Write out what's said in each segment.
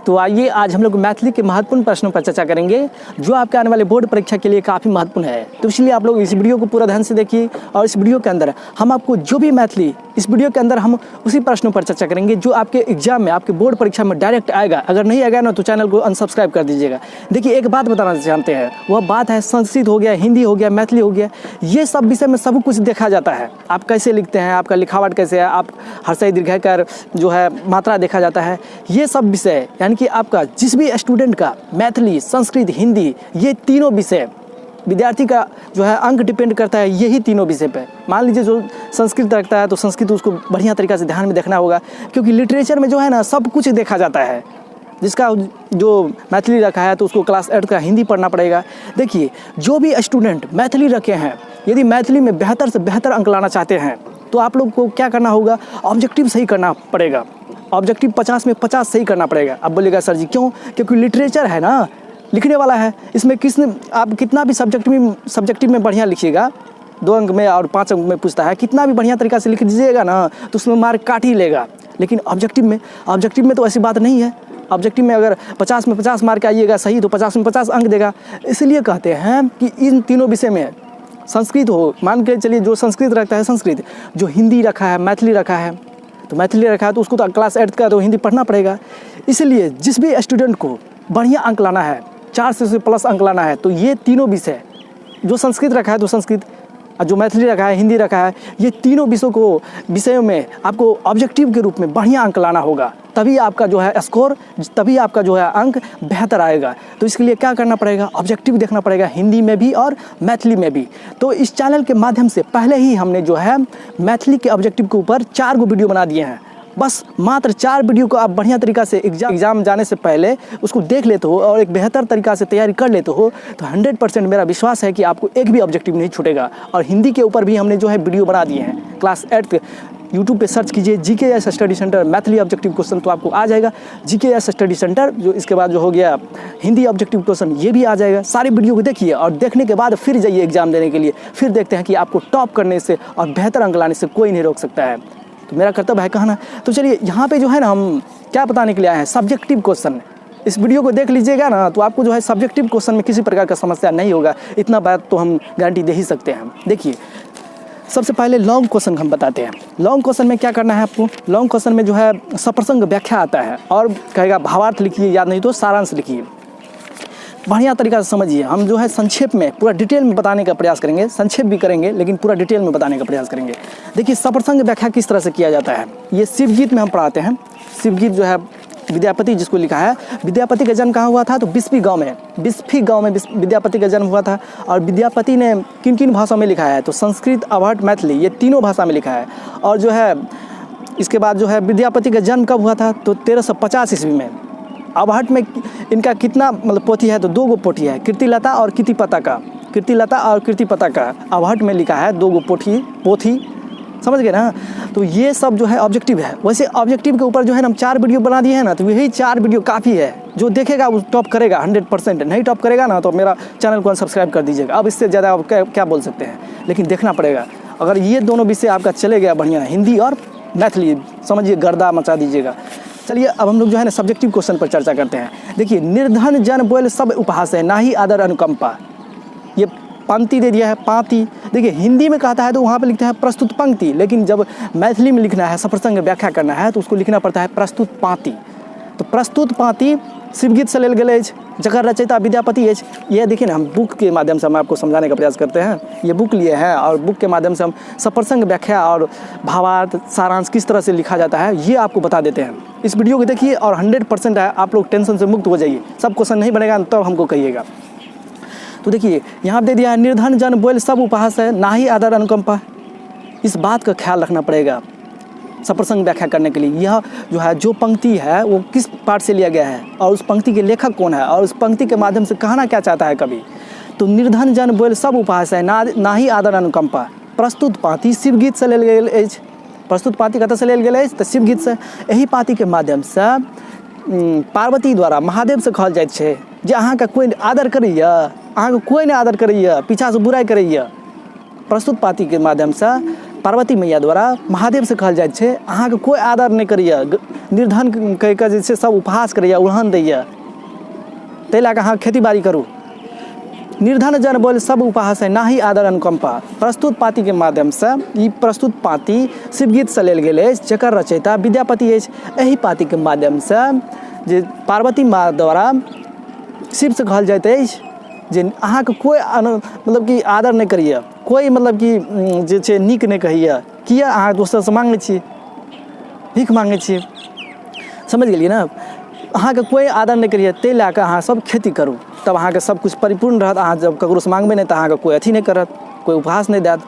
तो आइए आज हम लोग मैथिली के महत्वपूर्ण प्रश्नों पर चर्चा करेंगे जो आपके आने वाले बोर्ड परीक्षा के लिए काफ़ी महत्वपूर्ण है। तो इसलिए आप लोग इस वीडियो को पूरा ध्यान से देखिए और इस वीडियो के अंदर हम आपको जो भी मैथिली इस वीडियो के अंदर हम उसी प्रश्नों पर चर्चा करेंगे जो आपके एग्जाम में आपके बोर्ड परीक्षा में डायरेक्ट आएगा। अगर नहीं आएगा ना तो चैनल को अनसब्सक्राइब कर दीजिएगा। देखिए एक बात बताना चाहते हैं, वह बात है संस्कृत हो गया, हिंदी हो गया, मैथिली हो गया, ये सब विषय में सब कुछ देखा जाता है। आप कैसे लिखते हैं, आपका लिखावट कैसे है, आप हर्षई दीर्घाकार जो है मात्रा देखा जाता है। ये सब विषय यानी कि आपका जिस भी स्टूडेंट का मैथिली, संस्कृत, हिंदी ये तीनों विषय विद्यार्थी का जो है अंक डिपेंड करता है यही तीनों विषय पे। मान लीजिए जो संस्कृत रखता है तो संस्कृत उसको बढ़िया तरीक़ा से ध्यान में देखना होगा, क्योंकि लिटरेचर में जो है ना सब कुछ देखा जाता है। जिसका जो मैथिली रखा है तो उसको क्लास 8 का हिंदी पढ़ना पड़ेगा। देखिए जो भी स्टूडेंट मैथिली रखे हैं, यदि मैथिली में बेहतर से बेहतर अंक लाना चाहते हैं तो आप लोग को क्या करना होगा, ऑब्जेक्टिव सही करना पड़ेगा। ऑब्जेक्टिव 50 में 50 सही करना पड़ेगा। अब बोलेगा सर जी क्यों? क्योंकि लिटरेचर है ना, लिखने वाला है, इसमें किसने आप कितना भी सब्जेक्टिव में बढ़िया लिखिएगा, 2 अंक में और 5 अंक में पूछता है, कितना भी बढ़िया तरीक़ा से लिख दीजिएगा ना तो उसमें मार्क काट ही लेगा। लेकिन ऑब्जेक्टिव में तो ऐसी बात नहीं है। ऑब्जेक्टिव में अगर 50 में 50 मार्क आइएगा सही तो 50 में 50 अंक देगा। इसलिए कहते हैं कि इन तीनों विषय में संस्कृत हो, मान के चलिए जो संस्कृत रखता है संस्कृत, जो हिंदी रखा है, मैथिली रखा है तो मैथिली रखा है तो उसको तो क्लास 8 का तो हिंदी पढ़ना पड़ेगा। इसलिए जिस भी स्टूडेंट को बढ़िया अंक लाना है, 4 से प्लस अंक लाना है, तो ये तीनों विषय जो संस्कृत रखा है तो संस्कृत, और जो मैथिली रखा है, हिंदी रखा है, ये तीनों विषयों में आपको ऑब्जेक्टिव के रूप में बढ़िया अंक लाना होगा। तभी आपका जो है स्कोर, तभी आपका जो है अंक बेहतर आएगा। तो इसके लिए क्या करना पड़ेगा, ऑब्जेक्टिव देखना पड़ेगा, हिंदी में भी और मैथिली में भी। तो इस चैनल के माध्यम से पहले ही हमने जो है मैथिली के ऑब्जेक्टिव के ऊपर 4 वीडियो बना दिए हैं। बस मात्र 4 वीडियो को आप बढ़िया तरीक़ा से एग्ज़ाम जाने से पहले उसको देख लेते हो और एक बेहतर तरीक़ा से तैयारी कर लेते हो तो 100% मेरा विश्वास है कि आपको एक भी ऑब्जेक्टिव नहीं छूटेगा। और हिंदी के ऊपर भी हमने जो है वीडियो बना दिए हैं। क्लास 8 यूट्यूब पे सर्च कीजिए GKS study centre Maithili objective question, तो आपको आ जाएगा GKS स्टडी सेंटर। जो इसके बाद जो हो गया हिंदी ऑब्जेक्टिव क्वेश्चन, ये भी आ जाएगा। सारे वीडियो को देखिए और देखने के बाद फिर जाइए एग्ज़ाम देने के लिए। फिर देखते हैं कि आपको टॉप करने से और बेहतर अंक लाने से कोई नहीं रोक सकता है। तो मेरा कर्तव्य है कहना। तो चलिए यहाँ पे जो है ना हम क्या बताने के लिए आए हैं, सब्जेक्टिव क्वेश्चन। इस वीडियो को देख लीजिएगा ना तो आपको जो है सब्जेक्टिव क्वेश्चन में किसी प्रकार का समस्या नहीं होगा, इतना बात तो हम गारंटी दे ही सकते हैं। देखिए सबसे पहले लॉन्ग क्वेश्चन हम बताते हैं। लॉन्ग क्वेश्चन में क्या करना है आपको, लॉन्ग क्वेश्चन में जो है सप्रसंग व्याख्या आता है और कहेगा भावार्थ लिखिए, याद नहीं तो सारांश लिखिए। बढ़िया तरीक़ा से समझिए। हम जो है संक्षेप में पूरा डिटेल में बताने का प्रयास करेंगे, संक्षेप भी करेंगे लेकिन पूरा डिटेल में बताने का प्रयास करेंगे। देखिए सप्रसंग व्याख्या किस तरह से किया जाता है, ये शिवगीत में हम पढ़ाते हैं। शिवगीत जो है विद्यापति जिसको लिखा है, विद्यापति का जन्म कहाँ हुआ था तो बिस्फी गांव में विद्यापति का जन्म हुआ था। और विद्यापति ने किन किन भाषा में लिखा है तो संस्कृत, अवहट, मैथिली, ये तीनों भाषा में लिखा है। और जो है इसके बाद जो है विद्यापति का जन्म कब हुआ था तो 1350 ईस्वी में। अवहट में इनका कितना मतलब पोथी है तो 2 पोथी है, कीर्तिलता और कीर्तिपता का अवहट में लिखा है 2 पोथी, समझ गए ना। तो ये सब जो है ऑब्जेक्टिव है। वैसे ऑब्जेक्टिव के ऊपर जो है हम 4 वीडियो बना दिए हैं ना, तो यही 4 वीडियो काफ़ी है। जो देखेगा वो टॉप करेगा 100%, नहीं टॉप करेगा ना तो मेरा चैनल को अनसब्सक्राइब कर दीजिएगा। अब इससे ज़्यादा आप क्या बोल सकते हैं, लेकिन देखना पड़ेगा। अगर ये दोनों विषय आपका चले गया बढ़िया, हिंदी और मैथिली, समझिए गर्दा मचा दीजिएगा। चलिए अब हम लोग जो है ना सब्जेक्टिव क्वेश्चन पर चर्चा करते हैं। देखिए निर्धन जन बोल सब उपहास है, ना ही आदर अनुकंपा, ये पंक्ति दे दिया है, पाँति। देखिए हिंदी में कहता है तो वहाँ पे लिखते हैं प्रस्तुत पंक्ति, लेकिन जब मैथिली में लिखना है, सप्रसंग व्याख्या करना है तो उसको लिखना पड़ता है प्रस्तुत पाँति। तो प्रस्तुत पाँति शिवगीत से लेल गेल अछि, जकर रचयिता विद्यापति अछि। ये देखिए ना हम बुक के माध्यम से हम आपको समझाने का प्रयास करते हैं। ये बुक लिए हैं और बुक के माध्यम से हम सप्रसंग व्याख्या और भावार्थ, सारांश किस तरह से लिखा जाता है ये आपको बता देते हैं। इस वीडियो को देखिए और 100% है, आप लोग टेंशन से मुक्त हो जाइए। सब क्वेश्चन नहीं बनेगा तो हमको कहिएगा। तो देखिए यहाँ दे दिया है निर्धन जन बोल सब उपहास है, ना ही आदर अनुकंपा। इस बात का ख्याल रखना पड़ेगा सप्रसंग व्याख्या करने के लिए। यह जो है जो पंक्ति है वो किस पाठ से लिया गया है और उस पंक्ति के लेखक कौन है और उस पंक्ति के माध्यम से कहना क्या चाहता है कवि। तो निर्धन जन बोल सब उपहास है, ना ही आदर अनुकंपा। प्रस्तुत पाँति शिवगीत से लेल गेल अछि। प्रस्तुत पाँति कतऽ से लेल गेल अछि तऽ शिवगीत से। एही पाँति के माध्यम से पार्वती द्वारा महादेव से कहल जाइत छै जे अहाँके कोई आदर करैए, अहाँके कोई नहीं आदर करैए, पीछा से बुराई करैए। प्रस्तुत पाँति के माध्यम से पार्वती मैया द्वारा महादेव से कहल जाइत छै अहाँ के कोई आदर नहीं करैया, निर्धन कहि के जे छै सब उपहास करैया, उल्हन दैया, ताहि लए कऽ अहाँ खेती बाड़ी करू। निर्धन जन बोल सब उपहास है, ना ही आदर अनुकंपा। प्रस्तुत पाती के माध्यम से ई प्रस्तुत पाती शिवगीत से लेल गेल अछि, जकर रचयिता विद्यापति अछि। एहि पाती के माध्यम से जे पार्वती माँ द्वारा शिव से कहल जाइत अछि जे अहाँ के कोई मतलब कि आदर नहीं करिए, कोई मतलब कि जे छै नीक नहीं कहिए, किया अहाँ दोसर से मांगे छी, भीख मांगे छी। समझ गेलिए ना, अहाँ के कोई आदर नहीं करिए, ते लए कऽ अहाँ सब खेती करू, तब अहाँ के सब कुछ परिपूर्ण रहत। अहाँ जब ककरो से मांगबे नहीं तो अहाँ के कोई अथी नहीं करत, कोई उपहास नहीं देत।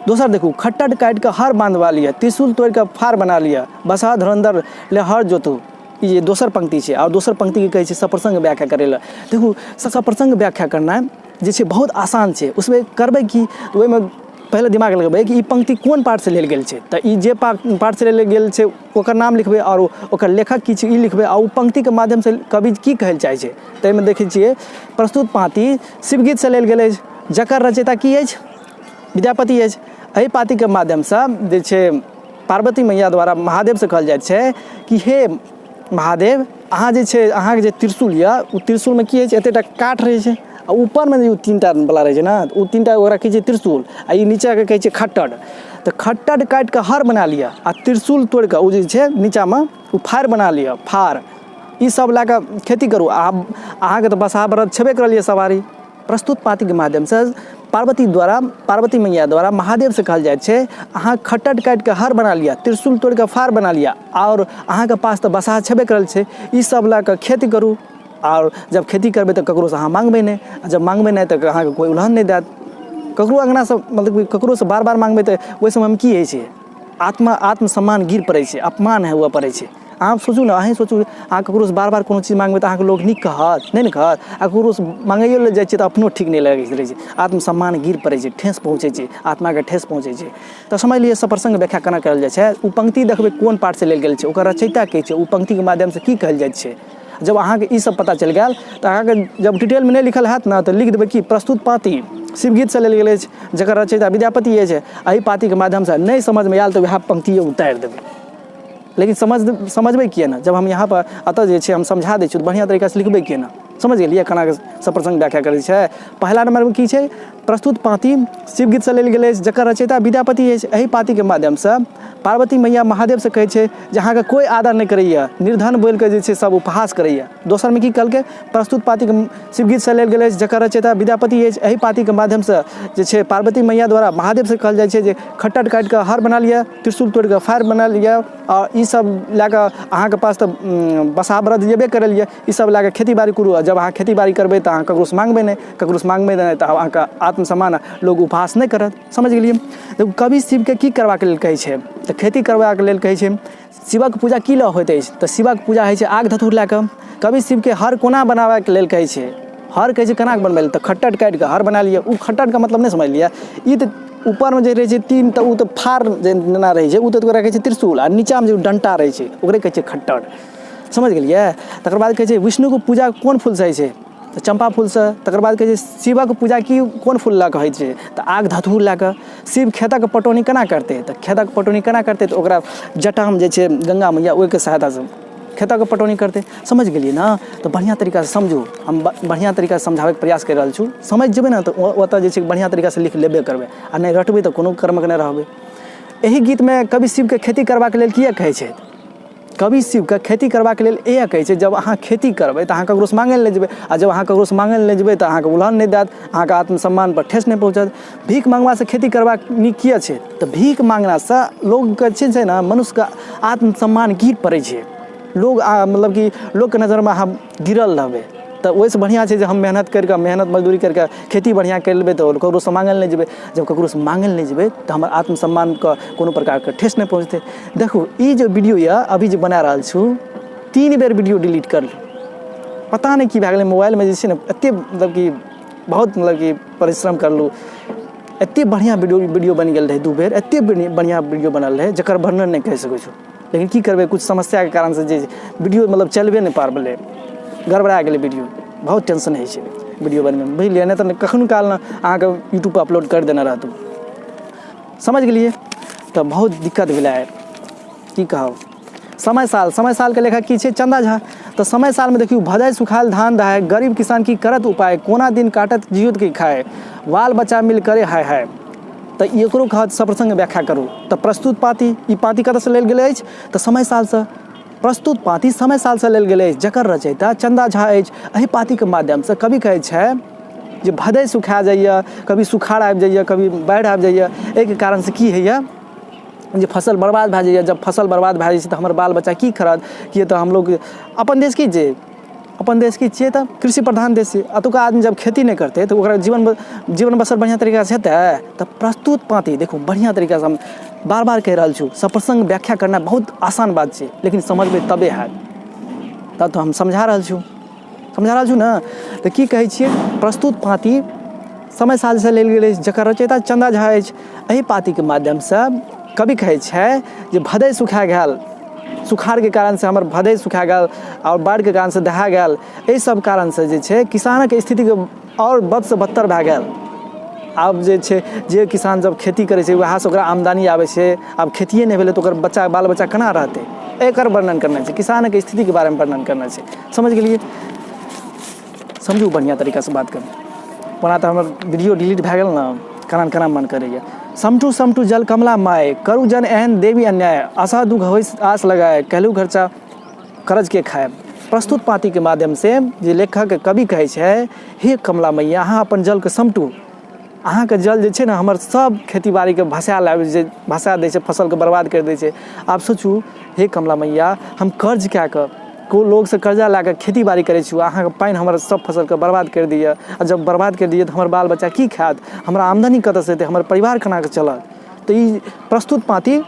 दोसर देखू, खट्टर काटि के हर बांधवा लिया, त्रिशूल तोड़ के फार बना लिया, बसहा धुरंधर ले हर जोतू। ये दोसर पंक्ति है। और दोसर पंक्ति के कहै छै सप्रसंग व्याख्या करे ला। देखू, सप्रसंग व्याख्या करना जे छै बहुत आसान है। उसमें करबै कि ओहिमे पहले दिमाग लगेबै कि ई पंक्ति कोन पार्ट से लेल गेल छै, तऽ ई जे पार्ट से लेल गेल छै ओकर नाम लिखबै और ओकर लेखक की छै ई लिखबै, और ओ पंक्ति के माध्यम से कवि की कहै चाहै छै। ताहिमे देखै छियै प्रस्तुत पाती शिवगीत से लेल गेल अछि, जकर रचयिता की अछि, विद्यापति अछि। एहि पाती के माध्यम से जे छै पार्वती मैया द्वारा महादेव से कहल जाइत छै कि हे महादेव, अहाँ जे छै अहाँके जे त्रिशूल यऽ, ओ त्रिशूलमे की होइ छै, एतेटा काठ रहै छै, आ ऊपरमे जे तीनटा बला रहै छै ने, ओ तीनटा ओकरा कहै छै त्रिशूल, आ ई नीचाके कहै छै खट्टड़। तऽ खट्टड़ काटि कऽ हर बना लिअ, आ त्रिशूल तोड़ि कऽ ओ जे छै नीचाँमे ओ फार बना लिअ, फार। ई सब लए कऽ खेती करू। अहाँके तऽ बसहा बरद छेबे करलियै सवारी। प्रस्तुत पाती के माध्यम से पार्वती मैया द्वारा महादेव से कहल जाइत छै अहाँ खट्टड़ काटि के हर बना लिया, त्रिशूल तोड़ के फार बना लिया, और अहाँ के पास तो बसहा छेबे करल छै, ई सब ला के खेती करू। और जब खेती करबै तो ककरो से अहाँ मांगबै नहीं, जब मांगबै नहीं तो अहाँ के कोई उल्हन नहीं देत। ककरो अंगना से मतलब ककरो से बार बार मांगबै तो ओहि समय में की होइ छै, आत्मसम्मान गिर पड़ै छै, अपमान हुआ पड़ै छै। अहाँ सोचू ना, अहीं सोचू, अहाँ ककरो से बार बार कोनो चीज मांगबै तो अहाँ के लोग नीक कहत नहीं ने कहत। आ ककरो से मांगैयो ले जाइ छै तो अपनो ठीक नहीं लगैत रहै छै, आत्मसम्मान गिर पड़ै छै, ठेस पहुँचै छै, आत्मा के ठेस पहुँचै छै। तो समझ लिअ सप्रसंग व्याख्या केना करल जाइ छै। ओ पंक्ति देखबै कोन पार्ट से लेल गेल छै, ओकर रचयिता के छै, ओ पंक्ति के माध्यम से की कहल जाइत छै। जब अहाँ के ई सब पता चल गेल तो अहाँ के जब डिटेल में नहीं लिखल हैत ना, तो लिख देबै कि प्रस्तुत पाती शिवगीत से लेल गेल अछि, जकर रचयिता विद्यापति अछि। एहि पाती के माध्यम से नहीं समझ में आयल तो वएह पंक्ति उतारि देबै। लेकिन समझबै किए ना, जब हम यहाँ पर अतः जे छै हम समझा दै छी तो बढ़िया तरीका से लिखबै किए ना। समझ गेलिए केना सप्रसंग व्याख्या करै छै। पहला नंबर में की छै, प्रस्तुत पाती शिवगीत से लेल गेल अछि, जकर रचयिता विद्यापति अछि। एहि पाती के माध्यम से पार्वती मैया महादेव से कहै छै जे अहाँ के कोई आदर नहीं करैया, निर्धन बोल के जे छै सब उपहास करैया। दोसर में की कहलकै, प्रस्तुत पाती के शिवगीत से लेल गेल अछि, जकर रचयिता विद्यापति अछि। एहि पाती के माध्यम से जे छै पार्वती मैया द्वारा महादेव से कहल जाइ छै जे खट्टड़ काटि के हर बना लिया, त्रिशूल तोड़ के फार बना लिया, और ई सब लए कऽ अहाँ के पास तो बसहा बरद जेबे करल यऽ, ई सब लए कऽ खेती बाड़ी करू। जब अहाँ खेती बाड़ी करबै तो अहाँ ककरो से मांगबै नहीं, ककरो से मांगबै नहीं तो अहाँ के आत्मसम्मान लोग उपहास नहीं करत। समझ गेलिए। देखो कवि शिव के की करबाक लेल कहै छै, तो खेती करबाक लेल कहै छै। शिवक पूजा की लए होइत अछि, तो शिवक पूजा होइ छै आग धतूर लए कऽ। कवि शिव के हर कोना बनाबैके लेल कहै छै। हर कहै छै केना बनबै लेल, तो खट्टड़ काटि के हर बना लिया। ओ खट्टड़ का मतलब नहीं समझ लिया, ई तो ऊपर में जे रहै छै तीन, तो ओ तो फार जेना रहै छै, ओ तो ओकरा कहै छै त्रिशूल, आ नीचा में जो डंटा रहै छै ओकरे कहै छै खट्टड़। समझ गेलिए। तकर बाद कहै छै विष्णु को पूजा कोन फूल से होइ छै, तो चंपा फूल से। तकर बाद कहै छै शिवक पूजा की कोन फूल लए कऽ होइ छै, तो आग धतूर लए कऽ। शिव खेतक पटौनी केना करतै, तो खेतक पटौनी केना करतै, तो ओकरा जटामे जे छै गंगा मैया ओहिके सहायता से खेतक पटौनी करतै। समझ गेलिए ना। तो बढ़िया तरीका से समझू, हम बढ़िया तरीका से समझाबै के प्रयास कर रहल छी। समझ जेबै ना तो ओतऽ जे छै बढ़िया तरीका से लिख लेबे करबै, आ नहीं रटबै तो कोनो कर्मक नहीं रहबै। एहि गीत में कवि शिव के खेती करबाक लेल किया कहै छै, कवि शिव के खेती करबाक लेल इएह कहै छै, जब अहाँ खेती करबै तो अहाँ ककरो से मांगै ले जेबै, आ जब अहाँ ककरो से मांगै ले जेबै तो अहाँ के उल्हन नहीं देत, अहाँ के आत्मसम्मान पर ठेस नहीं पहुँचत। भीख मांगवा से खेती करबाक नीक किया छै, तो भीख मांगना से लोग के छै ना मनुष्य के आत्मसम्मान गिर पड़ै छै। लोग मतलब कि लोग के नजर में अहाँ गिरल रहबै, तो ओहिसँ बढ़िया छै जे हम मेहनत करके, मेहनत मजदूरी करके खेती बढ़िया कर लेबै, तो ककरो से मांगल नहीं जेबै। जब ककरो से मांगल नहीं जेबै तो हमर आत्मसम्मान के कोनो प्रकार के ठेस नहीं पहुँचतै। देखू ई जो वीडियो यऽ अभी जो बना रहल छू, 3 बेर वीडियो डिलीट कर लू। पता नहीं की भए गेलै, मोबाइल में जे छै ने एते मतलब कि बहुत मतलब कि परिश्रम करलू, एते बढ़िया वीडियो बन गेल रहे 2 बेर, एते बढ़िया वीडियो बनल रहे जकर वर्णन नहीं कह सकै छू। लेकिन की करबै, कुछ समस्या के कारण से जे वीडियो मतलब चलबे नहीं पार भेलै, गड़बड़ा गेलै वीडियो। बहुत टेंशन होइ छै वीडियो बनबै में, बुझलिए। नहीं तो कखनो काल ना अहाँके यूट्यूब पर अपलोड कर देना रहतू। समझ गेलिए। तो बहुत दिक्कत भेलै। की कहब, समय साल के लेखक की छै? चंदा झा। तो समय साल में देखियो भदै सुखाल धान दहाय, गरीब किसान की करत उपाय, कोना दिन काटत जियत की खाए, बाल बच्चा मिल करे हाय हाय। तो एकरो कहत सप्रसंग व्याख्या करू। तो प्रस्तुत पाती, ई पाती कतऽसँ लेल गेल अछि? तऽ समय सालसँ। प्रस्तुत पाती समय सालसँ लेल गेल अछि, जकर रचयिता चंदा झा अछि। एहि पातीके माध्यमसँ कवि कहै छै जे भदै सुखा जाइए, कभी सुखाड़ आबि जाइए, कभी बाढ़ि आबि जाइए। एहिके कारणसँ की होइए जे फसल बर्बाद भए जाइए। जब फसल बर्बाद भए जाइ छै तऽ हमर बाल बच्चा की करत? किए तऽ हमलोग अपन देश की छै, अपन देश की छियै तऽ कृषि प्रधान देश छै। एतुका आदमी जब खेती नहीं करतै तऽ ओकरा जीवन बसर बढ़िआँ तरीकासँ हेतै? तऽ प्रस्तुत पाती देखू बढ़िआँ तरीकासँ हम बार बार कहि रहल छी, सप्रसंग व्याख्या करना बहुत आसान बात छै, लेकिन समझबै तबे हैत। तब तो हम समझा रहल छी ने। तऽ की कहै छियै? प्रस्तुत पाती समय सालसँ लेल गेल अछि, जकर रचयिता चंदा झा अछि। एहि पातीके माध्यमसँ कवि कहै छै जे भदै सुखा गेल, सुखाड़के कारणसँ हमर भदै सुखा गेल और बाढ़िके कारणसँ दहा गेल। एहि सब कारणसँ जे छै किसानके स्थितिके और बदसँ बदतर भए गेल। आब जे छै जे किसान जब खेती करै छै वएहसँ ओकरा आमदनी आबै छै। आब खेतिए नहि भेलै तऽ ओकर बाल बच्चा केना रहतै? एकर वर्णन करना छै, किसानके स्थितिके बारेमे वर्णन करना छै। समझ गेलिए? समझू बढ़िआँ तरीकासँ बात करू, ओना तऽ हमर वीडियो डिलीट भए गेल ने, केना मन करैए। समटू जल कमला माय, करू जन एहन देवी अन्याय, आशा दुख होइ आस लगाए, कहलू खर्चा करज के खाए। प्रस्तुत पातीके माध्यमसँ जे लेखक कवि कहै छै, हे कमला मैया अहाँ अपन जलके समटू। अहाँके जल जे छै ने हमर सब खेती बाड़ीके भसा दै छै, फसलके बर्बाद करि दै छै। आब सोचू, हे कमला मैया हम कर्ज कए कऽ को लोगसँ कर्जा लए कऽ खेती बाड़ी करै छी, अहाँके पानि हमर सब फसलके बर्बाद करि दैए। आ जब बर्बाद करि दैए तऽ हमर बाल बच्चा की खायत? हमरा आमदनी कतऽसँ हेतै? हमर परिवार केना कऽ चलत? तऽ ई प्रस्तुत पाती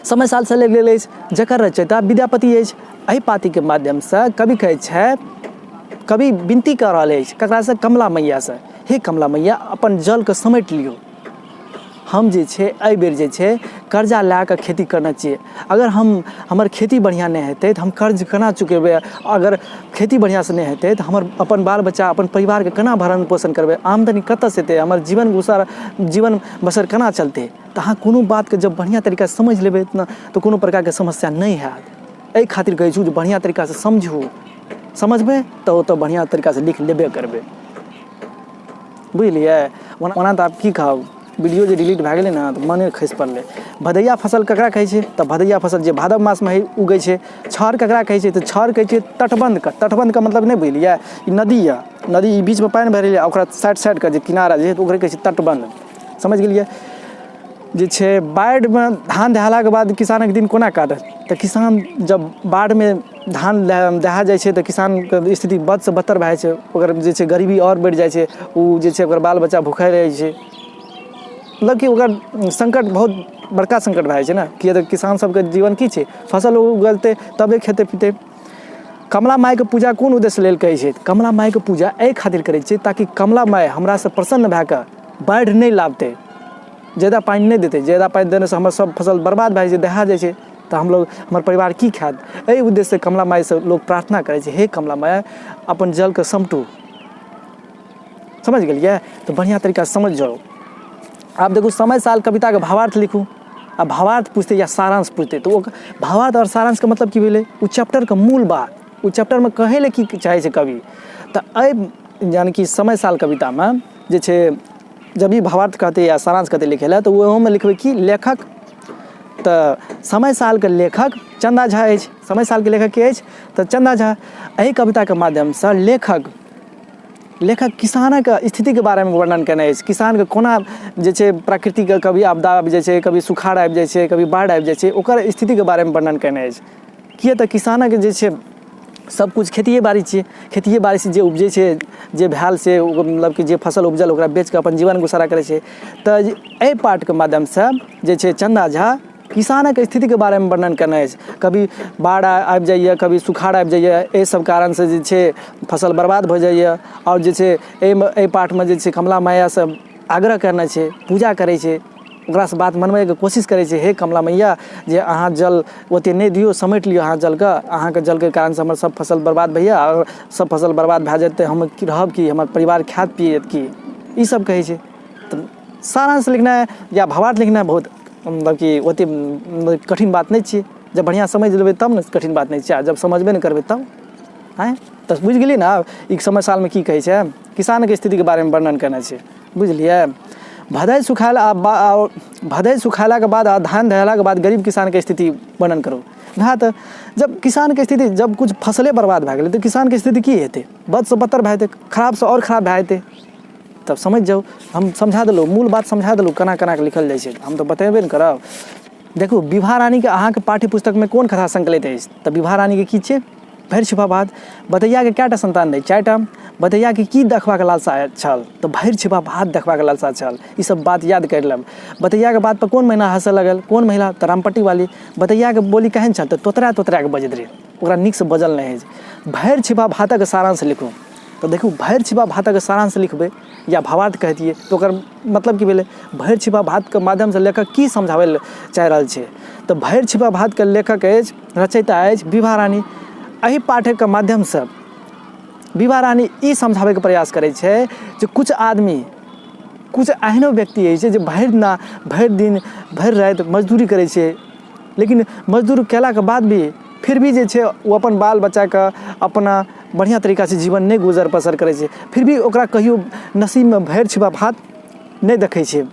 समय सालसँ लेल गेल अछि, जकर रचयिता विद्यापति अछि। एहि पातीके माध्यमसँ कवि कहै छै, कवि विनती कऽ रहल अछि ककरासँ? कमला मैयासँ। हे कमला मैया अपन जलके समेट लियौ। हम जे छै एहि बेर जे छै कर्जा लए कऽ खेती करना चाहिए। अगर हमर खेती बढ़िआँ नहि हेतै तऽ हम कर्ज केना चुकेबै? अगर खेती बढ़िआँसँ नहि हेतै तऽ हमर अपन बाल बच्चा अपन परिवारके केना भरण पोषण करबै? आमदनी कतऽसँ हेतै? हमर जीवन बसर केना चलतै? तऽ अहाँ कोनो बातके जब बढ़िआँ तरीकासँ समझि लेबै ने तऽ कोनो प्रकारके समस्या नहि हैत। एहि खातिर कहै छी जे बढ़िआँ तरीकासँ समझू, समझबै तऽ ओतऽ बढ़िआँ तरीकासँ लिख लेबे करबै। बुझलियै? ओना तऽ आब की कहब, वीडियो जे डिलीट भए गेलै ने तऽ मने खसि पड़लै। भदैया फसल ककरा कहै छै? तऽ भदैया फसल जे भादव मासमे उगै छै। छाउर ककरा कहै छै? तऽ छाउर कहै छै तटबन्धके। तटबन्धके मतलब नहि बुझलियै? ई नदी यऽ, नदी ई बीचमे पानि भरि गेलै, ओकरा साइडके जे किनारा जे ओकरे कहै छै तटबन्ध। समझ गेलियै? जे छै बाढ़िमे धान दहेलाके बाद किसानक दिन कोना काटत? तऽ किसान जब बाढ़िमे धान दहा जाइ छै तऽ किसानके स्थिति बदसँ बदतर भए जाइ छै। ओकर जे छै गरीबी और बढ़ि जाइ छै। ओ जे छै ओकर बाल बच्चा भूखे रहै छै। मतलब कि ओकर संकट बहुत बड़का संकट भए जाइ छै ने। किए तऽ किसान सबके जीवन की छै? फसल उगलतै तबे खेतै पीतै। कमला मायके पूजा कोन उद्देश्य लेल कहै छै? कमला मायके पूजा एहि खातिर करै छै ताकि कमला माय हमरासँ प्रसन्न भए कऽ बाढ़ि नहि लाबतै, ज्यादा पानि नहि देतै। ज्यादा पानि देनेसँ हमर सब फसल बर्बाद भए जाइ छै, दहा जाइ छै। तऽ हमर परिवार की खायत? एहि उद्देश्यसँ कमला मायसँ लोक प्रार्थना करै छै, हे कमला माय अपन जलके समटू। समझ गेलियै? तऽ बढ़िआँ तरीकासँ समझ जाउ। आब देखू, समय साल कविताके भावार्थ लिखू। आ भावार्थ पूछतै या सारांश पूछतै तऽ ओ भावार्थ और सारांशके मतलब की भेलै? ओ चैप्टरके मूल बात, ओ चैप्टरमे कहै लए की चाहै छै कवि। तऽ एहि यानी कि समय साल कवितामे जे छै जब भी भावार्थ कहतै या सारांश कहतै लिखै लए, तऽ ओहोमे लिखबै कि लेखक। तऽ समय सालके लेखक चंदा झा अछि। समय सालके लेखक के अछि? तऽ चंदा झा। एहि कविताके माध्यमसँ लेखक किसानक स्थितिके बारेमे वर्णन केने अछि। किसानके कोना जे छै प्रकृतिके कभी आपदा आबि जाइ छै, कभी सुखाड़ आबि जाइ छै, कभी बाढ़ि आबि जाइ छै, ओकर स्थितिके बारेमे वर्णन केने अछि। किए तऽ किसानक जे छै सबकिछु खेतिए बाड़ी छियै। खेतिए बाड़ीसँ जे उपजै छै, जे भेल से मतलब कि जे फसल उपजल ओकरा बेच कऽ अपन जीवन गुजारा करै छै। तऽ एहि पार्टके माध्यमसँ जे छै चंदा झा किसानक स्थितिके बारेमे वर्णन केने अछि। कभी बाढ़ आबि जाइए, कभी सुखाड़ आबि जाइए, एहि सब कारणसँ जे छै फसल बर्बाद भऽ जाइए। और जे छै एहि पाठमे जे छै कमला मैयासँ आग्रह करने छै, पूजा करै छै, ओकरासँ बात मनबैके कोशिश करै छै, हे कमला मैया जे अहाँ जल ओतेक नहि दियौ, समेट लिअ अहाँ जलके। अहाँके जलके कारणसँ हमर सब फसल बर्बाद भैया, और सब फसल बर्बाद भए जेतै हम रहब की? हमर परिवार खायत पियत की? ई सब कहै छै। तऽ सारांश लिखनाइ या भावार्थ लिखनाइ बहुत मतलब कि ओते कठिन बात नहीं छियै। जब बढ़िया समझ लेबै तब ने कठिन बात नहीं छियै, जब समझबे नहीं करबै तब आँय तो बुझ गेलियै ना। ई समय सालमे की कहै छै, किसानके स्थितिके बारेमे वर्णन करना छै, बुझलियै। भदई सुखालाके बाद आ धान दहेलाके बाद गरीब किसानके स्थिति वर्णन करू। हाँ तऽ जब किसानके स्थिति, जब कुछ फसले बर्बाद भए गेलै तऽ किसानके स्थिति की हेतै, बदसँ बदतर भए जेतै, खराबसँ आओर खराब भए जेतै। तब समझ जाउ, हम समझा देलहुँ, मूल बात समझा देलहुँ केना केनाके लिखल जाइ छै, हम तऽ बतेबे ने करब। देखू विभा रानीके अहाँके पाठ्य पुस्तकमे कोन कथा संकलित अछि, तऽ विभा रानीके की छै, भरि छिपा भात। बतैयाके कएटा संतान रहै, 4टा। बतैयाके की देखबाक लालसा छल, तऽ भरि छिपा भात देखबाक लालसा छल। ई सब बात याद करि लेब। बतैयाके बात पर कोन महिना हँसऽ लगल, कोन महिला, तऽ रामपट्टी वाली। बतैयाके बोली केहन छल, तऽ तोतरा तोतराके बजैत रहै, ओकरा नीकसँ बजल नहि होइ छै। भरि छिपा भातक सारांश लिखू। तऽ देखू भरि छिपा भातक सारांश लिखबै या भावार्थ कहतियै तऽ ओकर मतलब की भेलै, भरि छिपा भातके माध्यमसँ लेखक की समझाबै लए चाहि रहल छै। तऽ भरि छिपा भातके लेखक अछि, रचयिता अछि विभा रानी। एहि पाठकके माध्यमसँ विभा रानी ई समझाबैके प्रयास करै छै जे कुछ आदमी, कुछ एहनो व्यक्ति होइ छै जे भरि दिन भरि राति मजदूरी करै छै, लेकिन मजदूरी कयलाके बाद भी फिर भी जे छै ओ अपन बाल बच्चाके अपना बढ़िआँ तरीकासँ जीवन नहि गुजर बसर करै छै, फिर भी ओकरा कहियो नसीबमे भरि छिपा भात नहि देखै छै,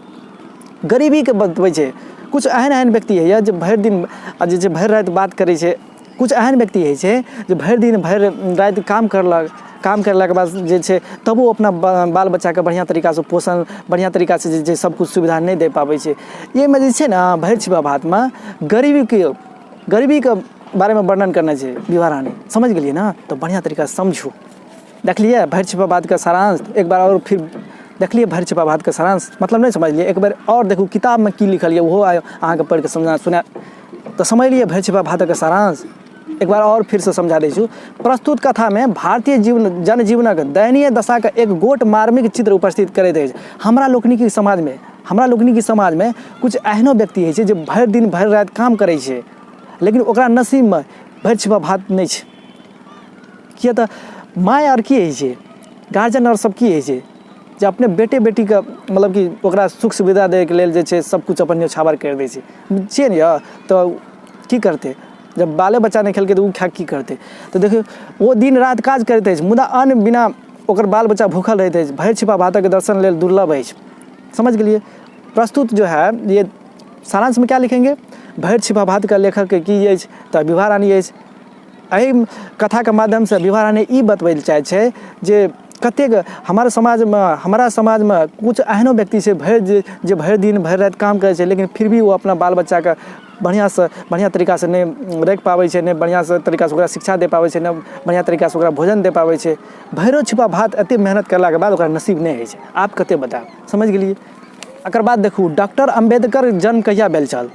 गरीबीके बतबै छै। कुछ एहन व्यक्ति होइए जे भरि दिन जे छै भरि राति बात करै छै। कुछ एहन व्यक्ति होइ छै जे भरि दिन भरि राति काम करलक, काम करलाके बाद जे छै तबो अपना बाल बच्चाके बढ़िआँ तरीकासँ पोषण, बढ़िआँ तरीकासँ जे छै सबकिछु सुविधा नहि दे पाबै छै। एहिमे जे छै ने भरि छिपा भातमे गरीबीके बारेमे वर्णन करना छै विभा रानी, समझ गेलिए ना। तो बढ़िया तरीका से समझू। देखलिए भरि छिपा भात का सारांश, एक बार और फिर देखलिए भरि छिपा भात का सारांश, मतलब नहीं समझलिए, एक बार और देखू किताब में की लिखल है ओहो अहाँके पढ़ि के समझा सुना तो समझ लिए भरि छिपा भात का सारांश। एक बार और फिर से समझा दै छी। प्रस्तुत कथा में भारतीय जनजीवनक दयनीय दशा का एक गोट मार्मिक चित्र उपस्थित करैत अछि। हमरा लोकनिक समाजमे कुछ एहनो व्यक्ति होइ छै जे भरि दिन भरि राति काम करै छै, लेकिन ओकरा नसीबमे भरि छिपा भात नहि छै। किया तऽ माय आर की होइ छै, गार्जियन आर सब की होइ छै जे अपने बेटे बेटीके मतलब कि ओकरा सुख सुविधा दैके लेल जे छै सबकिछु अपन न्योछावर करि दै छै, छियै ने यऽ। तऽ की करतै, जब बाले बच्चा नहीं खेलकै तऽ ओ खा की करतै। तऽ देखियौ ओ दिन राति काज करैत अछि, मुदा अन्न बिना ओकर बाल बच्चा भूखल रहैत अछि। भरि छिपा भातक दर्शन लेल दुर्लभ अछि। समझ गेलिए। प्रस्तुत जो है ये सारांश में क्या लिखेंगे, भरि छिपा भात का लेखक की अछि तऽ विभा रानी अछि। एहि कथाके माध्यमसँ विभा रानी ई बतबै लए चाहै छै जे कतेक हमरा समाजमे कुछ एहनो व्यक्ति छै जे भरि दिन भरि राति काम करै छै, लेकिन फिर भी वो अपना बाल बच्चाके बढ़िआँ तरीकासँ नहि राखि पाबै छै, नहि बढ़िआँ तरीकासँ ओकरा शिक्षा दे पाबै छै, नहि बढ़िआँ तरीकासँ ओकरा भोजन दे पाबै छै। भरिओ छिपा भात एतेक मेहनत करलाके बाद ओकरा नसीब नहि होइ छै। आप कतेक बतायब, समझ गेलिए। एकर बाद देखू डॉक्टर अम्बेडकर जन्म कहिया भेल छल,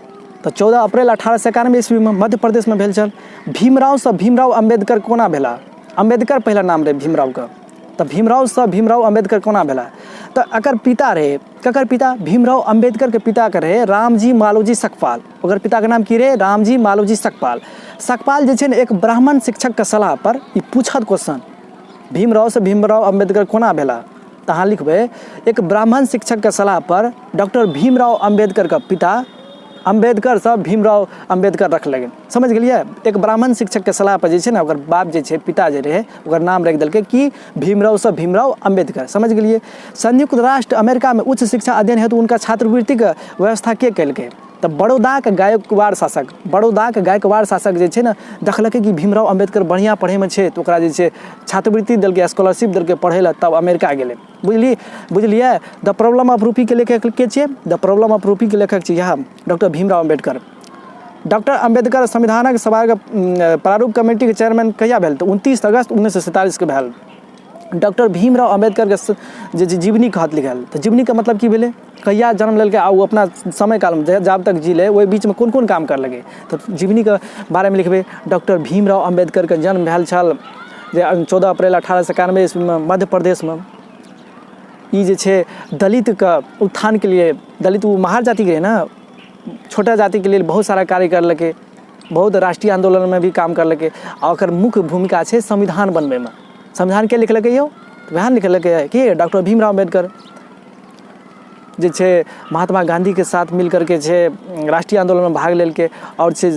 तऽ 14 अप्रैल 1891 ईस्वीमे मध्य प्रदेशमे भेल छल। भीमराव अम्बेडकर कोना भेला, अम्बेडकर पहिला नाम रहै भीमरावके, तऽ भीमराव अम्बेडकर कोना भेला, तऽ एकर पिता रहे, ककर पिता, भीमराव अम्बेडकर के पिताके रहे रामजी मालोजी सकपाल। ओकर पिताके नाम की रहे, रामजी मालोजी सकपाल। सकपाल जे छै ने एक ब्राह्मण शिक्षकके सलाह पर ई पूछत क्वेश्चन, भीमराव अम्बेडकर कोना भेला, तऽ अहाँ लिखबै एक ब्राह्मण शिक्षकके सलाह पर डॉक्टर भीमराव अम्बेडकरके पिता अम्बेडकरसँ भीमराव अम्बेडकर रखलकै। समझ गेलिए। एक ब्राह्मण शिक्षकके सलाह पर जे छै ने ओकर बाप जे छै, पिता जे रहे, ओकर नाम राखि देलकै कि भीमरावसँ भीमराव अम्बेडकर। समझ गेलिए। संयुक्त राष्ट्र अमेरिकामे उच्च शिक्षा अध्ययन हेतु उनका छात्रवृत्तिके व्यवस्था के केलकै, तऽ बड़ौदाके गायकवाड़ शासक जे छै ने देखलकै कि भीमराव अम्बेडकर बढ़िआँ पढ़ैमे छै, तऽ ओकरा जे छै छात्रवृत्ति देलकै, स्कॉलरशिप देलकै पढ़ै लए, तब अमेरिका गेलै। बुझलिए। द प्रॉब्लम ऑफ रूपी के लेखक के छियै, द प्रॉब्लम ऑफ रूपी के लेखक छै यहाँ डॉक्टर भीमराव अम्बेडकर। डॉक्टर अम्बेडकर संविधानक सभाके प्रारूप कमेटीके चेयरमैन कहिया भेल, तऽ 29 अगस्त 1947 भेल। डॉक्टर भीमराव अम्बेडकर जे जीवनी कहत लिखल, तऽ जीवनीके मतलब की भेलै, कहिया जन्म लेलकै आ ओ अपना समय कालमे जब तक जीले ओहि बीचमे कोन कोन काम करलकै, तऽ जीवनीके बारेमे लिखबै। डॉक्टर भीमराव अम्बेडकरके जन्म भेल छल जे 14 अप्रैल 1891 ईस्वीमे मध्य प्रदेशमे। ई जे छै दलितके उत्थानके लिए, दलित ओ महार जातिके रहै ने, छोटा जातिके लेल बहुत सारा कार्य करलकै, बहुत राष्ट्रीय आंदोलनमे भी काम करलकै। आ ओकर मुख्य भूमिका छै संविधान बनबैमे। संविधान के लिखलकै यौ, वएह लिखलकै कि डॉक्टर भीमराव अम्बेडकर। जे छे महात्मा गांधी के साथ मिल करके छे राष्ट्रीय आंदोलन में भाग लेलकै और छे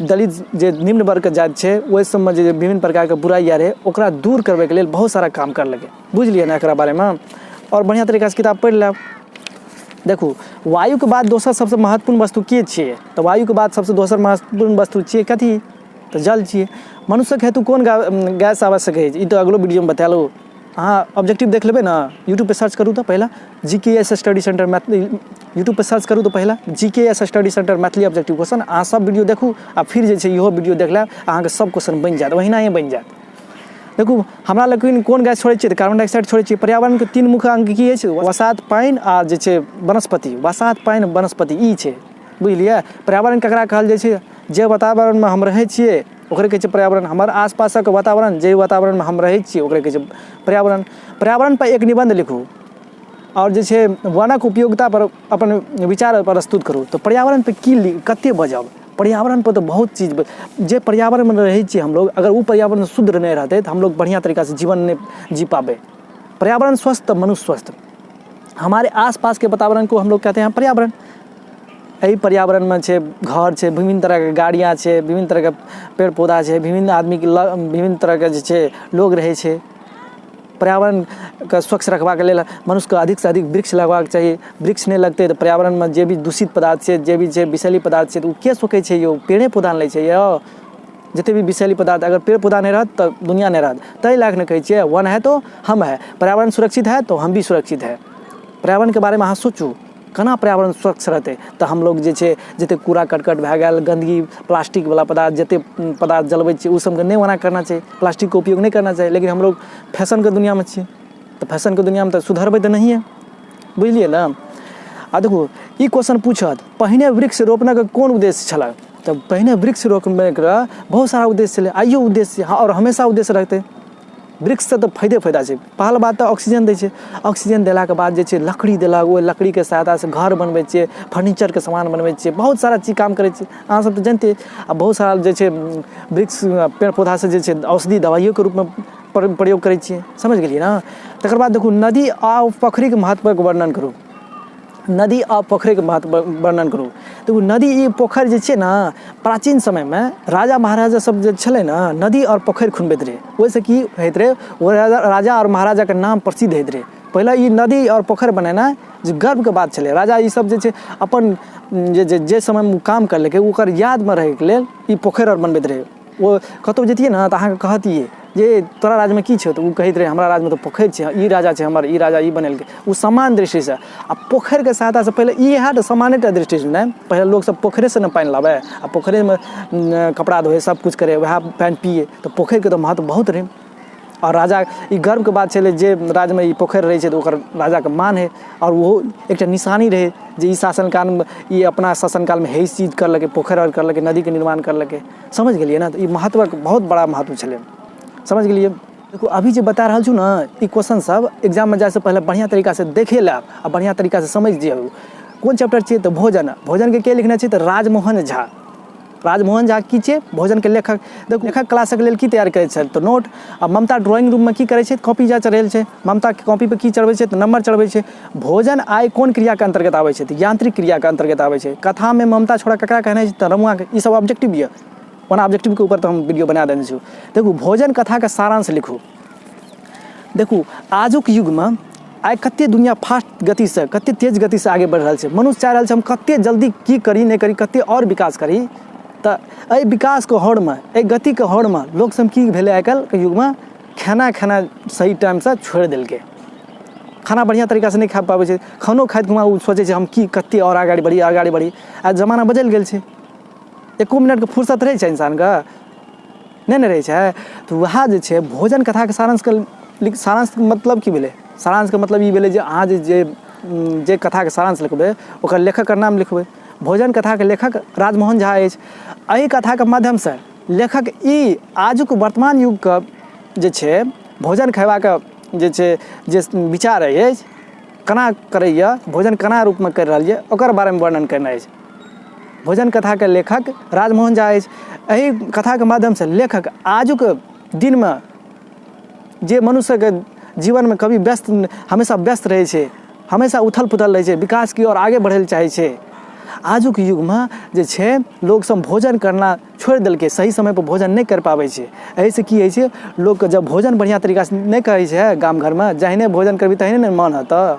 दलित जे निम्न वर्ग के जाति छे ओहि सबमे जे विभिन्न प्रकार के बुराई रहे ओकरा दूर करबे के लेल बहुत सारा काम करलकै। बुझलिए ना एकरा बारे में और बढ़िया तरीका से किताब पढ़ि लेब। देखू वायु के बाद दोसर सबसे महत्वपूर्ण वस्तु के छिए तो वायु के बाद सबसे दोसर महत्वपूर्ण वस्तु छिए कथी तो जल छिए। मनुष्य हेतु कौन गैस आवश्यक है ई तो अगलो वीडियो में बतालो। हाँ ऑब्जेक्टिव देख लेबे ना यूट्यूब पे सर्च करूँ तो पहला GKS study centre math YouTube पे सर्च करूँ तो पहला GKS study centre Maithili objective question अहाँ सब वीडियो देखू आ फिर जे छै इहो वीडियो देख लेब अहाँके सब क्वेश्चन बनि जायत वहिना ही बनि जायत। देखू हमरा लेकिन कोन गैस छोड़ै छियै तऽ कार्बन डाइऑक्साइड छोड़ै छियै। पर्यावरण के 3 मुख्य अंग की अछि वसात पानि आ जे छै वनस्पति। वसात पानि वनस्पति ई छै बुझलियै। पर्यावरण ककरा कहल जाइ छै जे वातावरण में हम रहै छियै ओकरे कहै छै पर्यावरण। हमर आसपासक वातावरण जे वातावरण में हम रहै छियै ओकरे कहै छै पर्यावरण। पर्यावरण पर एक निबंध लिखू और जे छै वनक उपयोगिता पर अपन विचार प्रस्तुत करू। तो पर्यावरण पे की कते बजब पर्यावरण पर तो बहुत चीज जे पर्यावरण में रहै छियै हम लोग अगर वो पर्यावरण शुद्ध नहीं रहते तो हम लोग बढ़िया तरीका से जीवन नहीं जी पाबे। पर्यावरण स्वस्थ मनुष्य स्वस्थ। हमारे आसपास के वातावरण को हम लोग कहते हैं पर्यावरण। यही पर्यावरण में छे घर छे विभिन्न तरह के गाड़ियाँ छे विभिन्न तरह के पेड़ पौधा छे विभिन्न आदमी के विभिन्न तरह के जे छे लोग रहे छे। पर्यावरण का स्वच्छ रखबाक लेल मनुष्य को अधिक से अधिक वृक्ष लगवाक चाहिए। वृक्ष नहीं लगते तो पर्यावरण में जे भी दूषित पदार्थ छे जे भी छे विषैली पदार्थ छे तो के सोखे छे यो पेड़े पौधा नहीं छे यो जते भी विषैली पदार्थ अगर पेड़ पौधा नहीं रहत तो दुनिया नहीं रहत। तै लायक नहीं कहै छियै वन है तो हम है पर्यावरण सुरक्षित है तो हम भी सुरक्षित है। पर्यावरण के बारे में अहाँ सोचू केना पर्यावरण स्वच्छ रहते तो हम लोग जे छे जते कूड़ा करकट भए गेल गंदगी प्लास्टिक वाला पदार्थ जते पदार्थ जलबै छियै उ सबके नहीं मना करना चाहिए। प्लास्टिक का उपयोग नहीं करना चाहिए लेकिन हम लोग फैशन के दुनिया में छियै तो फैशन के दुनिया में तो सुधरबै तो नहीं है बुझलिए ना। आ देखू ई क्वेश्चन पूछत पहिने वृक्ष रोपणक कोन उद्देश्य छला तो पहिने वृक्ष रोपणक बहुत सारा उद्देश्य छलै आइयो उद्देश्य और हमेशा उद्देश्य रहते। वृक्ष से तो फायदा छे। पहला बात तो ऑक्सीजन दै छै ऑक्सीजन देला के बाद जे छै लकड़ी देलक ओ लकड़ी के सहायता से घर बनबै छियै फर्नीचर के सामान बनबै छियै बहुत सारा चीज काम करै छै अहाँ सब तो जानते। आ बहुत सारा जे छै वृक्ष पेड़ पौधा से जे छै औषधि दवाइयों के रूप में प्रयोग करै छियै समझ गेलियै ना। तकर बाद देखू नदी आ पोखरी के महत्व के वर्णन करू। नदी आ पोखरी के महत्व वर्णन करू। देखू नदी ई पोखर जे छै ना प्राचीन समय में राजा महाराजा सब जे छलै ना नदी और पोखर खुनबैत रहे ओहिसे की होइत रहे वो राजा और महाराजा के नाम प्रसिद्ध होइत रहे। पहले ई नदी और पोखर बनेना जे गर्व के बात छलै। राजा ई सब जे छै अपन जे समय में काम करलकै ओकर याद में रहै के लेल ई पोखर और बनबैत रहे। वो कतौ जतियै ना तो अहाँके कहतियै जे तोरा राज में की छै तो उ कहैत रहे हमरा राज में तो पोखर छै ई राजा छै हमर ई राजा ई बनेलकै उ सम्मान दृष्टि से। आ पोखर के सहायता से पहले ई है सम्मानित दृष्टि से नहीं पहले लोग सब पोखरे से न पानी लावे आ पोखरे में कपड़ा धोए सब कुछ करे वह पानी पिए तो पोखर के तो महत्व बहुत रहे। और राजा ई गर्व के बात छलै जे राज में ई पोखर रहे छै तो ओकर राजा के मान है और वो एक निशानी रहे जे ई शासनकाल में ई अपना शासनकाल में हे चीज करलकै पोखर और करलकै नदी के निर्माण करलकै समझ गेलियै ना। तो ई महत्व बहुत बड़ा महत्व छलै समझ गेलिए। देखो अभी जो बता रहा छू ना ई क्वेश्चन सब एग्जाम में जाए से पहले बढ़िया तरीका से देखे लेब आ बढ़िया तरीका से समझ दिए। कौन चैप्टर चाहिए तो भोजन। भोजन के लिखना चाहिए तो राजमोहन झा। राजमोहन झा की छै भोजन के लेखक। देखो लेखक क्लासक लेल की तैयार करै छै तो नोट। आ ममता ड्राइंग रूम में की करै छै कॉपी जा चढ़ेल छै ममता के कॉपी पे की चढ़बै छै तो नंबर चढ़बै छै। भोजन आय कोन क्रिया के अंतर्गत आबै छै तो यांत्रिक क्रिया के अंतर्गत आबै छै। कथा में ममता छोड़ा ककरा कहने छै तो रमुआ के ई सब ऑब्जेक्टिव ये वना ऑब्जेक्टिव के ऊपर तो हम वीडियो बना देने छू। देखू भोजन कथा का सारांश लिखू। देखू आजुक युग में आइ कते दुनिया फास्ट गति से कते तेज गति से आगे बढ़ रहा है। मनुष्य चाह रहा है हम कते जल्दी की करी नहीं करी कते और विकास करी तो एहि विकास के होड़ में एहि गति के होड़ में लोग सब की भेले आइ काल्हि के युग में खाना सही टाइम से छोड़ दिलकै। खाना बढ़िया तरीका से नहीं खा पाबै छै खानो खाइत घुमा सोचे छै हम की कते और आगे बढ़ी। आ जमाना बदल गेल छै एको मिनट के फुर्सत रहे छै इंसान का नहीं रहे छै। तो वह जे छै भोजन कथा के सारांश के मतलब की भेलै। सारांश के मतलब ई भेलै जे अहाँ जे कथा के सारांश लिखबै ओकर लेखक के नाम लिखबै। भोजन कथा के लेखक राजमोहन झा अछि। एहि कथा के माध्यम से लेखक ई आजुक वर्तमान युग के जे छै भोजन खयबा के जे छै जे विचार अछि केना करैया भोजन केना रूप में कर रहल यऽ ओकर बारे में वर्णन करना अछि। भोजन कथा के लेखक राजमोहन झा अछि। एहि कथा के माध्यम से लेखक आजुक दिन में जे मनुष्य के जीवन में कभी हमेशा व्यस्त रहे छै हमेशा उथल पुथल रहै छै, विकास की ओर आगे बढ़ै लए चाहै छै। आजुक युगमे जे छै लोग सब भोजन करना छोड़ि देलकै, सही समय पर भोजन नहीं कर पाबै छै। एहिसँ की होइ छै, लोग जब भोजन बढ़िया तरीका से नहीं करै छै गाम घरमे, जहने भोजन करबी तहने ने मन हेतऽ,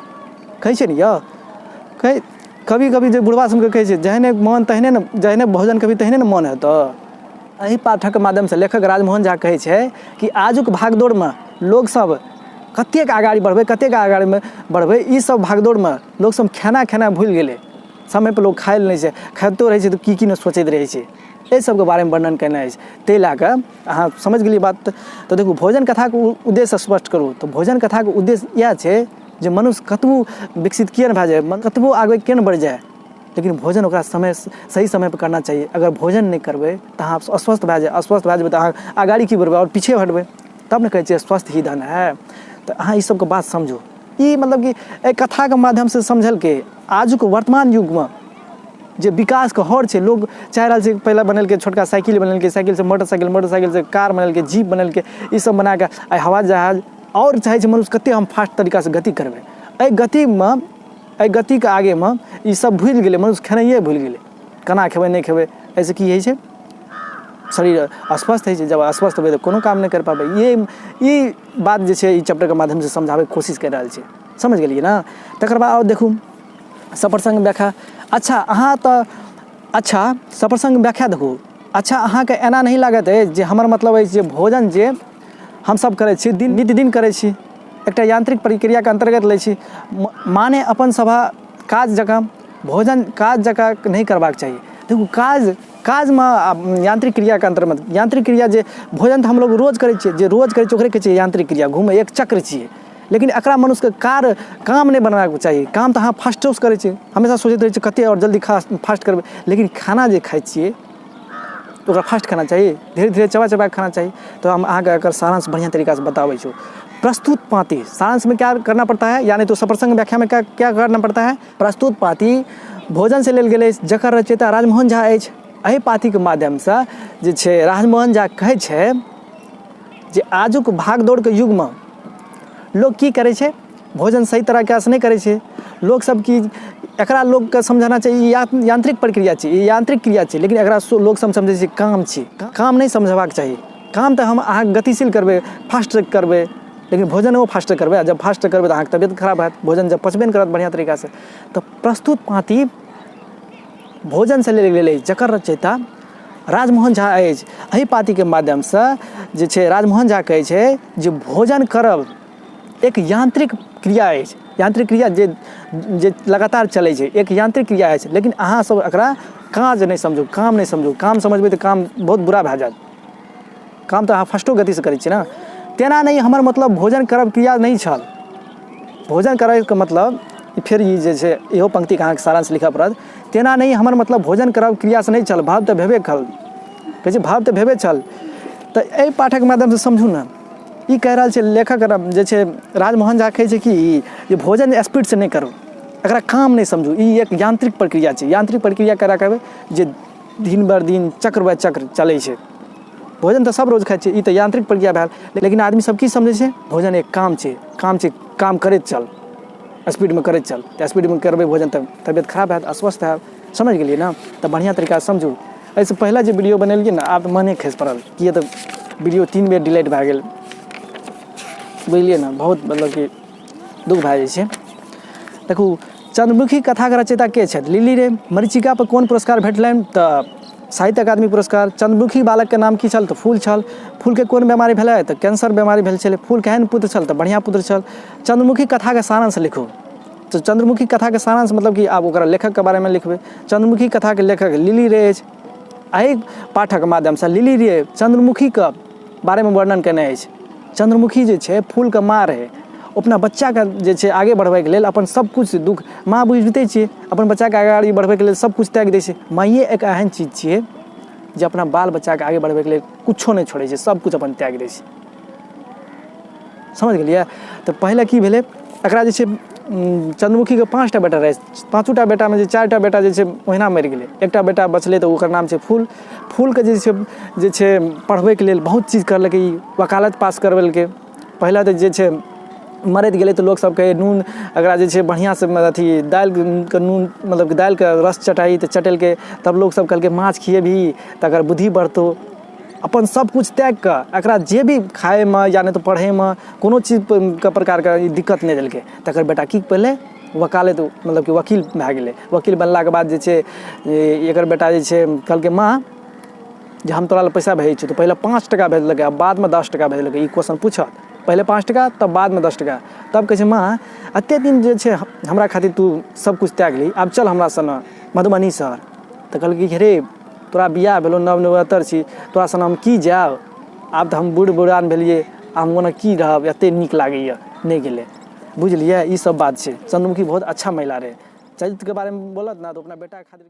कहै छै ने यौ। कभी कभी जे बुढ़वा सबके कहै छै जहने मन तहने ने, जहने भोजन करबी तहने ने मन हेतऽ। एहि पाठक माध्यम से लेखक राजमोहन झा कहै छै कि आजुक भागदौड़मे लोग सब कतेक आगाड़ी बढ़बै, कतेक आगाड़ी बढ़बै, ई सब भागदौड़मे लोग सब खेनाइ भूलि गेलै। समय पर लोग खाइ नहि छै, खाइतो रहै छै तऽ की नहि सोचैत रहै छै, एहि सबके बारेमे वर्णन केने अछि। ताहि लए कऽ अहाँ समझ गेलिए बात। तऽ देखू भोजन कथाके उद्देश्य स्पष्ट करू, तऽ भोजन कथाके उद्देश्य इएह छै जे मनुष्य कतबो विकसित किए नहि भए जाए, कतबो आगे किए नहि बढ़ि जाए, लेकिन भोजन ओकरा सही समय पर करना चाहिए। अगर भोजन नहीं करबै तऽ अहाँ अस्वस्थ भए जाए, अस्वस्थ भए जेबै तऽ अहाँ आगाड़ी की बढ़बै और पीछे हटबै। तब ने कहै छियै स्वस्थ ही धन है। तऽ अहाँ ई सबके बात समझू। ई मतलब कि एहि कथाके माध्यमसँ समझलकै आजुक वर्तमान युगमे जे विकासके हर छै, लोग चाहि रहल छै, पहिले बनेलकै छोटका साइकिल बनेलकै, साइकिलसँ मोटरसाइकिल, मोटरसाइकिलसँ कार बनेलकै, जीप बनेलकै, ई सब बनाकऽ आइ हवाई जहाज, और चाहै छै मनुष्य कतेक हम फास्ट तरीकासँ गति करबै। एहि गतिमे, एहि गतिके आगेमे ई सब भूलि गेलै, मनुष्य खेनाइए भूलि गेलै, केना खेबै नहीं खेबै। एहिसँ की होइ छै, शरीर अस्वस्थ होइ छै, जब अस्वस्थ हेबै तऽ कोनो काम नहीं कर पाबै। ई बात जे छै ई चैप्टरके माध्यमसँ समझाबैके कोशिश करि रहल छै, समझ गेलिए ना। तकर बाद और देखू सप्रसंग व्याख्या। अच्छा सप्रसंग व्याख्या देखू। अच्छा अहाँके एना नहीं लागत अछि जे हमर मतलब अछि जे भोजन जे हमसब करै छी नित्यदिन करै छी, एकटा यांत्रिक प्रक्रियाके अंतर्गत लै छी, माने अपन सभा काज जकाँ भोजन काज जकाँ नहीं करबाक चाही। देखू काजमे यांत्रिक क्रियाके अंतर्गत, यांत्रिक क्रिया जे भोजन तऽ हमलोग रोज करै छियै, जे रोज करै छियै ओकरे कहै छियै यांत्रिक क्रिया, घूमै एक चक्र छियै। लेकिन एकरा मनुष्यके काम नहीं बनबाक चाही। काम तऽ अहाँ फास्टोसँ करै छियै, हमेशा सोचैत रहै छियै कतेक और जल्दी फास्ट करबै, लेकिन खाना जे खाइ छियै तो ओकरा फास्ट खाना चाही, धीरे धीरे चबा चबा के खाना चाही। तो हम अहाँके एकर सारांश बढ़िया तरीका से बताबै छौ। प्रस्तुत पाती सारांश में क्या करना पड़ता है, यानी तो सप्रसंग व्याख्या में क्या करना पड़ता है। प्रस्तुत पाती भोजन से लेल गेलै, जकर रचयिता राजमोहन झा अछि। एहि पातीके माध्यमसँ जे छै राजमोहन झा कहै छै जे आजुक भागदौड़के युगमे लोग की करै छै, भोजन सही तरीकासँ नहीं करै छै। लोग सब की एकरा लोगके समझाना चाहिए यांत्रिक प्रक्रिया छै, ई यांत्रिक क्रिया छै, लेकिन एकरा लोग सब समझै छै काम छै। काम नहीं समझबाक चाही। काम तऽ हम अहाँ गतिशील करबै, फास्ट करबै, लेकिन भोजनो फास्ट करबै। जब फास्ट करबै तऽ अहाँके तबियत खराब हैत, भोजन जब पचबे नहीं करत बढ़िया तरीकासँ। तऽ प्रस्तुत पाती भोजन से लेल गेलै, जकर रचयिता राजमोहन झा अछि। एहि पातीके माध्यमसँ जे छै राजमोहन झा कहै छै जे भोजन करब एक यांत्रिक क्रिया अछि। यांत्रिक क्रिया जे लगातार चलै छै, एक यांत्रिक क्रिया अछि। लेकिन अहाँ सब एकरा काज नहीं समझू, काम नहीं समझू। काम समझबै तऽ काम बहुत बुरा भए जायत। काम तऽ अहाँ फास्टो गतिसँ करै छियै ने। तेना नहीं हमर मतलब भोजन करब क्रिया नहीं छल। भोजन करैके मतलब फिर ई जे छै इहो पंक्तिके अहाँके सारांश लिखऽ पड़त। तेना नहीं हमर मतलब भोजन करब क्रियासँ नहीं छल, भाव तऽ भेबे छल। कहै छै भाव तऽ भेबे छल। तऽ एहि पाठक माध्यमसँ समझू ने, ई कहि रहल छै लेखक जे छै राजमोहन झा कहै छै कि जे भोजन स्पीडसँ नहीं करू, एकरा काम नहीं समझू। ई एक यांत्रिक प्रक्रिया छै। यांत्रिक प्रक्रिया करा करबै जे दिन बर दिन चक्र बाय चक्र चलै छै। भोजन तऽ सब रोज खाइ छै, ई तऽ यांत्रिक प्रक्रिया भेल। लेकिन आदमी सब की समझै छै, भोजन एक काम छै, काम करैत चल, स्पीडमे करैत चल। तऽ स्पीडमे करबै भोजन तऽ तबियत खराब हैत, अस्वस्थ हैत। समझ गेलिए ना। तऽ बढ़िया तरीकासँ समझू। एहिसँ पहिले जे वीडियो बनेलिए ने, आब मने खसि पड़ल, किए तऽ वीडियो 3 बेर डिलीट भए गेल, बुझलिए ना। बहुत मतलब कि दुख भए जाइ छै। देखू चंद्रमुखी कथाके रचयिता के छथि, लिली रे। मरीचिका पर कोन पुरस्कार भेटलनि, तऽ साहित्य अकादमी पुरस्कार। चंद्रमुखी बालकके नाम की छल, तऽ फूल छल। फूलके कोन बीमारी भेलै, तऽ कैंसर बीमारी भेल छलै। फूल केहन पुत्र छल, तऽ बढ़िया पुत्र छल। चंद्रमुखी कथाके सारांश लिखू। तऽ चंद्रमुखी कथाके सारांश मतलब कि आब ओकरा लेखकके बारेमे लिखबै। चंद्रमुखी कथाके लेखक लिली रे अछि। एहि पाठक माध्यमसँ लिली रे चंद्रमुखीके बारेमे वर्णन केने अछि। चंद्रमुखी जे छै फूलके माँ रहै। अपना बच्चाके जे छै आगे बढ़बैके लेल अपन सब किछु दुख, माँ बुझिते छियै अपन बच्चाके आगे बढ़बैके लेल सब किछु त्याग दै छै। माइए एक एहन चीज छियै जे अपना बाल बच्चाके आगे बढ़बैके लेल कुछो नहीं छोड़ै छै, सब कुछ अपन त्याग दै छै। समझ गेलिए। तऽ पहिले की भेलै, एकरा जे छै चंद्रमुखीके 5टा बेटा रहै। 5टा बेटामे जे 4टा बेटा जे छै ओहिना मरि गेलै। एकटा बेटा बचलै तऽ ओकर नाम छै फूल। फूलके जे छै पढ़बैके लेल बहुत चीज करलकै। ई वकालत पास करबेलकै। पहिले तऽ जे छै मरैत गेलै तऽ लोक सब कहे नून एकरा जे छै बढ़िया से अथी दालि के नून मतलब दालि के रस चटाई तऽ चटेलकै, तब लोग सब कहलकै माछ खिएबही तऽ अगर बुद्धि बढ़तौ। अपन सब कुछ त्याग कऽ एकरा जे भी खाएमे या नहि तऽ पढ़ैमे कोनो चीज के प्रकारके दिक्कत नहि देलकै। तकर बेटा की पहिले वकालत मतलब कि वकील भए गेलै। वकील बनलाके बाद जे छै एकर बेटा जे छै कहलकै माँ जे हम तोरा लए पैसा भेजै छियौ, तऽ पहिले 5 टका भेजलकै आ बादमे 10 टका भेजलकै। ई क्वेश्चन पूछत, पहिले 5 टका तब बादमे 10 टका। तब कहै छै माँ एतेक दिन जे छै हमरा खातिर तू सबकिछु त्याग ली, आब चल हमरा सङ्गे मधुबनी शहर। तऽ कहलकै कि रे तोरा बियाह भेलौ नवनवोतर छी, तोरा सङ्गे हम की जायब, आब तऽ हम बूढ़ बुढ़ान भेलियै, आब हम ओना की रहब, एतेक नीक लागैए। नहीं गेलै। बुझलिए, ई सब बात छै। चंद्रमुखी बहुत अच्छा महिला रहे। चरित्र के बारे में बोलत ना तो अपना बेटा खातिर